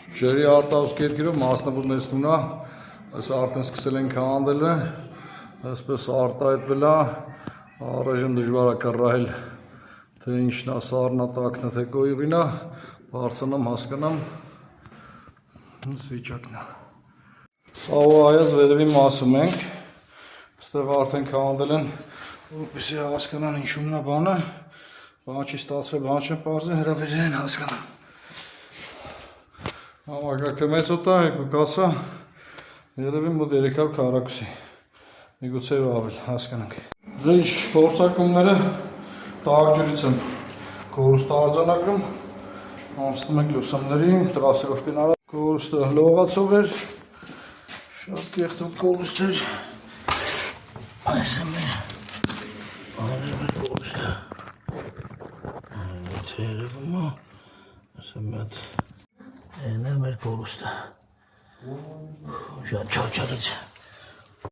Ջրի արտահոսք երկիրով մասնավոր մեստունա, այս արդեն սկսել ենք հանդելը, այսպես արտահայտվել է, առայժմ դժվար է կռահել, թե ինչն է սառնատակն է, թե կոյուղին է, բարձրանամ, հասկանամ, այս վիճակն է։ Սա ու այած վերևի մասում ենք, այստեղ արդեն հանդել են, որպեսզի հասկանան ինչումն է բանը, բան չի ստացվել, բան չեն պարզել, հրավերել են հասկանան։ Համակարգը մեծ օտա, երկու կասա, երևի մոտ 300 քառակուսի, միգուցե ու ավել, հասկանանք։ Դե ինչ փորձարկումները տաք ջրից են կորուստը արձանագրում, անցնում ենք լուսամների, տրասիրովկեն արա, կորուստը լողացող էր, շատ կեղտոտ կորուստ էր, այս է մեր, աներ մեր կորուստը, այդ երևում է, այս է մետ, Էն է մեր կորուստը, շատ չարչարից